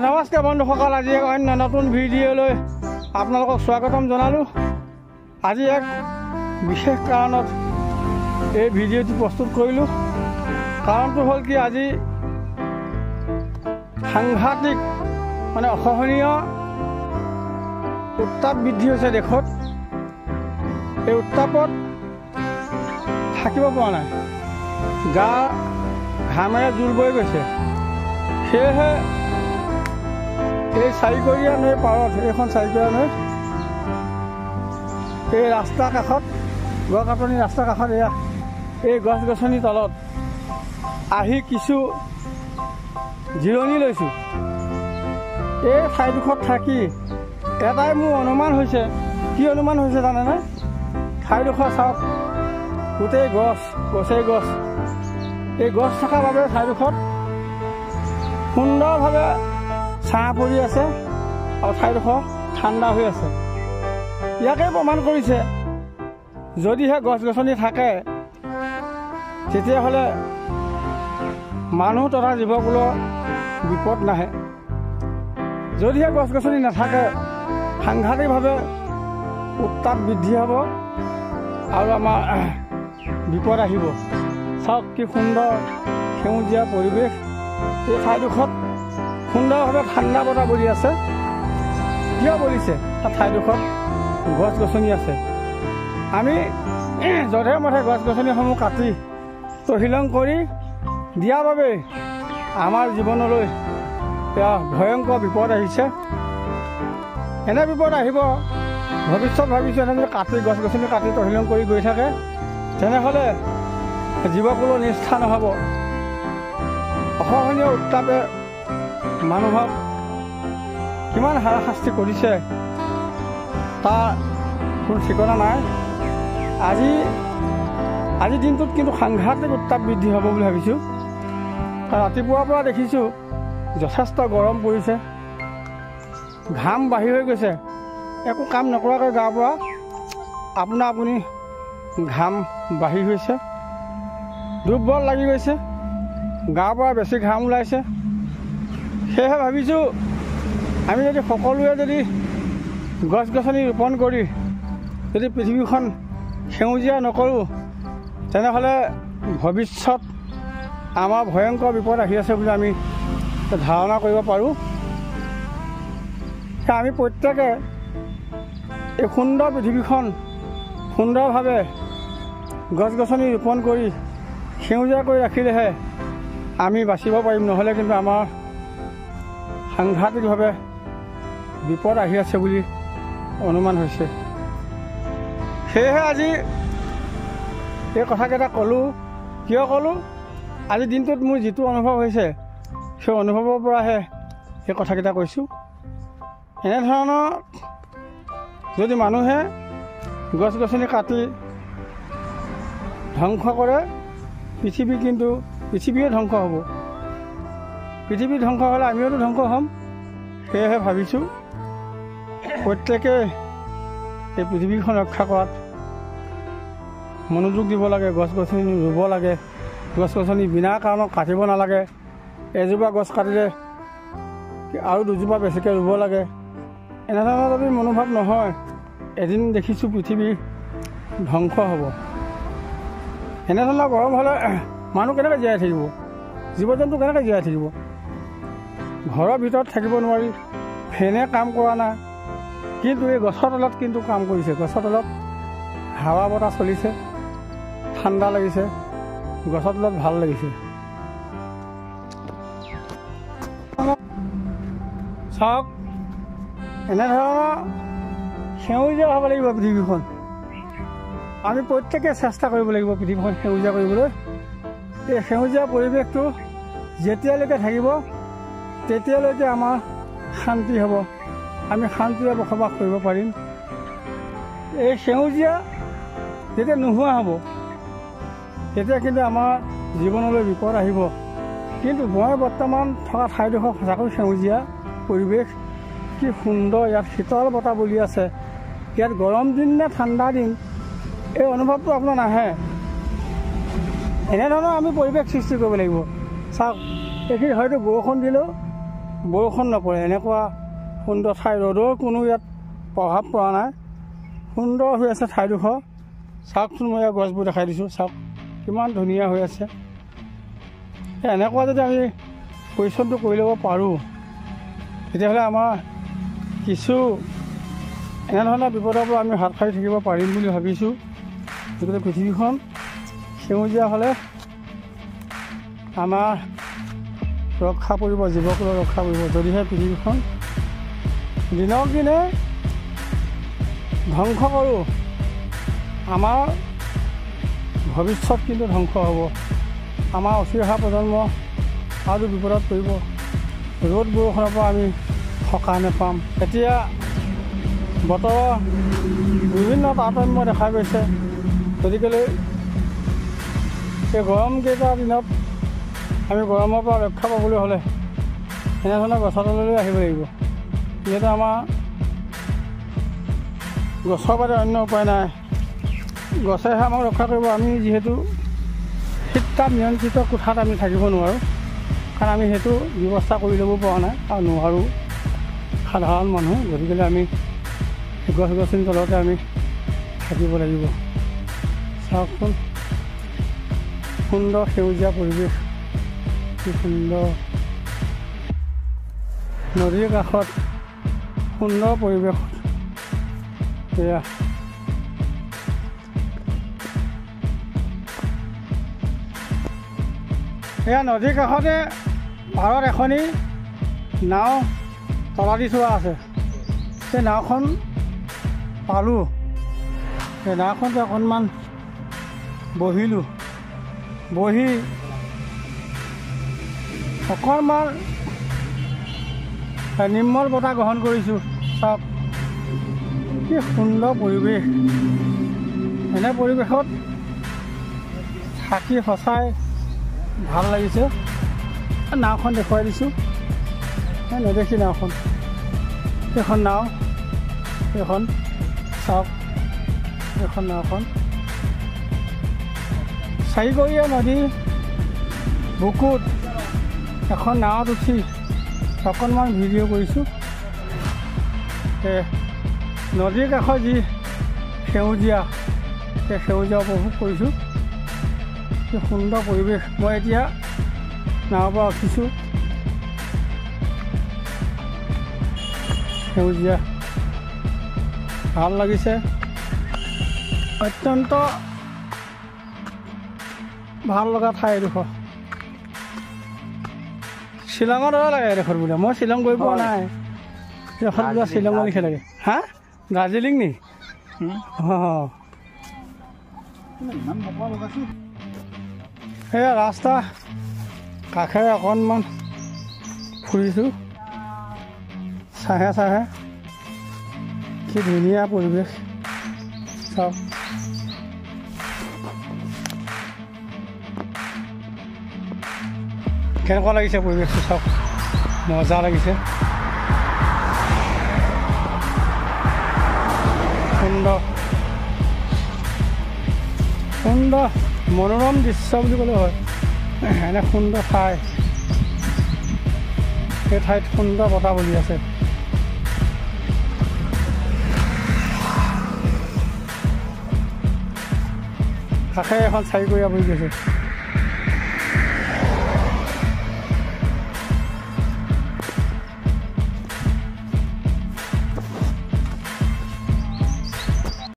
নমস্কাৰ বন্ধুসকল, আজি এক অন্য নতুন ভিডিঅ'লৈ আপোনালোকক স্বাগতম জনালোঁ। আজি এক বিশেষ কাৰণত এই ভিডিঅ'টি প্ৰস্তুত কৰিলোঁ। কাৰণটো হ'ল কি, আজি সাংঘাতিক অসহনীয় উত্তাপ বৃদ্ধি হৈছে দেশত। এই উত্তাপত থাকিব পৰা নাই, গা ঘামেৰে জোল বৈ গৈছে। সেয়েহে এই চাৰিকৰীয়া নৈৰ পাৰত, এইখন চাৰিকৰীয়া নৈ, এই ৰাস্তাৰ কাষত, গছ কাটনি ৰাস্তাৰ কাষত এই গছ গছনিৰ তলত আহি কিছু জিৰণি লৈছোঁ। এই ঠাইডোখৰত থাকি এটাই মোৰ অনুমান হৈছে। কি অনুমান হৈছে জানেনে? ঠাইডোখৰ চাওক, গোটেই গছেই গছ। এই গছ থকাৰ বাবে ঠাইডোখৰত সুন্দৰভাৱে ছাঁ পৰি আছে আৰু ঠাইডোখৰ ঠাণ্ডা হৈ আছে। ইয়াকে প্ৰমাণ কৰিছে, যদিহে গছ গছনি থাকে তেতিয়াহ'লে মানুহ তথা জীৱকুলৰ বিপদ নাহে। যদিহে গছ গছনি নাথাকে সাংঘাতিকভাৱে উত্তাপ বৃদ্ধি হ'ব আৰু আমাৰ বিপদ আহিব। চাওক কি সুন্দৰ সেউজীয়া পৰিৱেশ। এই ঠাইডোখৰত সুন্দৰভাৱে ঠাণ্ডা বতাহ বলি আছে। কিয় বলিছে? তাৰ ঠাইডোখৰত গছ গছনি আছে। আমি যধে মধে গছ গছনিসমূহ কাটি তহিলং কৰি দিয়াৰ বাবে আমাৰ জীৱনলৈ ভয়ংকৰ বিপদ আহিছে। এনে বিপদ আহিব ভৱিষ্যত ভাবিছোঁ। এনে যদি গছ গছনি কাটি তহিলং কৰি গৈ থাকে তেনেহ'লে জীৱকুলৰ নিষ্ঠা নহ'ব। অসহনীয় উত্তাপে মানুহক কিমান হাৰাশাস্তি কৰিছে তাৰ কোনো ঠিকনা নাই। আজি দিনটোত কিন্তু সাংঘাতিক উত্তাপ বৃদ্ধি হ'ব বুলি ভাবিছোঁ। ৰাতিপুৱাৰ পৰা দেখিছোঁ যথেষ্ট গৰম পৰিছে, ঘাম বাঢ়ি হৈ গৈছে। একো কাম নকৰাকৈ গাৰ পৰা আপুনি ঘাম বাঢ়ি গৈছে, দুৰ্বল লাগি গৈছে, গাৰ পৰা বেছি ঘাম ওলাইছে। সেয়েহে ভাবিছোঁ আমি যদি সকলোৱে যদি গছ গছনি ৰোপণ কৰি যদি পৃথিৱীখন সেউজীয়া নকৰোঁ তেনেহ'লে ভৱিষ্যত আমাৰ ভয়ংকৰ বিপদ আহি আছে বুলি আমি ধাৰণা কৰিব পাৰোঁ। আমি প্ৰত্যেকে এই সুন্দৰ পৃথিৱীখন সুন্দৰভাৱে গছ গছনি ৰোপণ কৰি সেউজীয়া কৰি ৰাখিলেহে আমি বাচিব পাৰিম। নহ'লে কিন্তু আমাৰ সাংঘাতিকভাৱে বিপদ আহি আছে বুলি অনুমান হৈছে। সেয়েহে আজি এই কথাকেইটা ক'লোঁ। কিয় ক'লোঁ? আজি দিনটোত মোৰ যিটো অনুভৱ হৈছে সেই অনুভৱৰ পৰাহে এই কথাকেইটা কৈছোঁ। এনেধৰণৰ যদি মানুহে গছ গছনি কাটি ধ্বংস কৰে পৃথিৱীয়ে ধ্বংস হ'ব। পৃথিৱী ধ্বংস হ'লে আমিওতো ধ্বংস হ'ম। সেয়েহে ভাবিছোঁ প্ৰত্যেকে এই পৃথিৱীখন ৰক্ষা কৰাত মনোযোগ দিব লাগে, গছ গছনি ৰুব লাগে, গছ গছনি বিনা কাৰণত কাটিব নালাগে। এজোপা গছ কাটিলে আৰু দুজোপা বেছিকৈ ৰুব লাগে। এনেধৰণৰ যদি মনোভাৱ নহয়, এদিন দেখিছোঁ পৃথিৱী ধ্বংস হ'ব। এনেধৰণৰ গৰম হ'লে মানুহ কেনেকৈ জীয়াই থাকিব? জীৱ জন্তু কেনেকৈ জীয়াই থাকিব? ঘৰৰ ভিতৰত থাকিব নোৱাৰি, ফেনে কাম কৰা নাই, কিন্তু এই গছৰ তলত কিন্তু কাম কৰিছে। গছৰ তলত হাৱা বতাহ চলিছে, ঠাণ্ডা লাগিছে, গছৰ তলত ভাল লাগিছে। চাওক, এনেধৰণৰ সেউজীয়া হ'ব লাগিব পৃথিৱীখন। আমি প্ৰত্যেকে চেষ্টা কৰিব লাগিব পৃথিৱীখন সেউজীয়া কৰিবলৈ। এই সেউজীয়া পৰিৱেশটো যেতিয়ালৈকে থাকিব তেতিয়ালৈকে আমাৰ শান্তি হ'ব, আমি শান্তিৰে বসবাস কৰিব পাৰিম। এই সেউজীয়া যেতিয়া নোহোৱা হ'ব তেতিয়া কিন্তু আমাৰ জীৱনলৈ বিপদ আহিব। কিন্তু মই বৰ্তমান থকা ঠাইডোখৰ সঁচাকৈ সেউজীয়া পৰিৱেশ। কি সুন্দৰ, ইয়াত শীতল বতাহ বলি আছে। ইয়াত গৰম দিন নে ঠাণ্ডা দিন এই অনুভৱটো আপোনাৰ নাহে। এনেধৰণৰ আমি পৰিৱেশ সৃষ্টি কৰিব লাগিব। চাওক, এইখিনি হয়তো বৰষুণ দিলেও বৰষুণ নপৰে, এনেকুৱা সুন্দৰ ঠাই, ৰ'দৰ কোনো ইয়াত প্ৰভাৱ পৰা নাই, সুন্দৰ হৈ আছে ঠাইডোখৰ। চাওকচোন, মই ইয়াৰ গছবোৰ দেখাই দিছোঁ, চাওক কিমান ধুনীয়া হৈ আছে। এনেকুৱা যদি আমি পৰিশ্ৰমটো কৰি ল'ব পাৰোঁ, তেতিয়াহ'লে আমাৰ কিছু এনেধৰণৰ বিপদৰ পৰা আমি হাত সাৰি থাকিব পাৰিম বুলি ভাবিছোঁ। গতিকে পৃথিৱীখন সেউজীয়া হ'লে আমাৰ ৰক্ষা পৰিব, জীৱকুলক ৰক্ষা পৰিব। যদিহে পৃথিৱীখন দিনক দিনে ধ্বংস কৰোঁ, আমাৰ ভৱিষ্যত কিন্তু ধ্বংস হ'ব। আমাৰ উঠি অহা প্ৰজন্ম আৰু বিপদত পৰিব। ৰ'দ বৰষুণৰ পৰা আমি সকাহ নাপাম। এতিয়া বতৰৰ বিভিন্ন তাৰতম্য দেখা গৈছে। গতিকেলৈ এই গৰমকেইটা দিনত আমি গৰমৰ পৰা ৰক্ষা পাবলৈ হ'লে এনেধৰণৰ গছৰ তললৈ আহিব লাগিব। যিহেতু আমাৰ গছৰ বাদে অন্য উপায় নাই, গছেহে আমাক ৰক্ষা কৰিব। আমি যিহেতু শীত তাপ নিয়ন্ত্ৰিত কোঠাত আমি থাকিব নোৱাৰোঁ, কাৰণ আমি সেইটো ব্যৱস্থা কৰি ল'ব পৰা নাই আৰু নোৱাৰোঁ সাধাৰণ মানুহ। গতিকেলৈ আমি গছ গছনি তলতে আমি থাকিব লাগিব। চাওকচোন, সুন্দৰ সেউজীয়া পৰিৱেশ, কি সুন্দৰ নদীৰ কাষত সুন্দৰ পৰিৱেশ। এয়া নদীৰ কাষতে পাৰত এখনি নাও তলা দি থোৱা আছে। সেই নাওখন পালোঁ, সেই নাওখনতে অকণমান বহিলোঁ, বহি অকণমান নিৰ্মল বতাহ গ্ৰহণ কৰিছোঁ। চাওক কি সুন্দৰ পৰিৱেশ। এনে পৰিৱেশত থাকি সঁচাই ভাল লাগিছে। নাওখন দেখুৱাই দিছোঁ, নেদেখি নাওখন, সেইখন নাও, সেইখন চাওক, সেইখন নাওখন চাৰিকৰীয়া নদীৰ বুকুত এখন নাৱত উঠি অকণমান ভিডিঅ' কৰিছোঁ। নদীৰ কাষৰ যি সেউজীয়া, সেই সেউজীয়া উপভোগ কৰিছোঁ। কি সুন্দৰ পৰিৱেশ। মই এতিয়া নাৱৰ পৰা উঠিছোঁ, সেউজীয়া ভাল লাগিছে, অত্যন্ত ভাল লগা ঠাই এডোখৰ। শ্বিলঙৰ দৰে লাগে এডোখৰ বোলে। মই শ্বিলং গৈ পোৱা নাই, এডোখৰ বোলে শ্বিলঙৰ লিখে লাগে। হা, দাৰ্জিলিং নি? অঁ, সেয়া ৰাস্তা কাষেৰে অকণমান ফুৰিছোঁ, চাহে চাহে, কি ধুনীয়া পৰিৱেশ। চাওক কেনেকুৱা লাগিছে পৰিৱেশটো, চাওক মজা লাগিছে। সুন্দৰ সুন্দৰ মনোৰম দৃশ্য বুলি ক'লে হয়। এনে সুন্দৰ ঠাই, সেই ঠাইত সুন্দৰ বতাহ বলি আছে। কাষে এখন চাৰিকৰীয়া বহি গৈছে।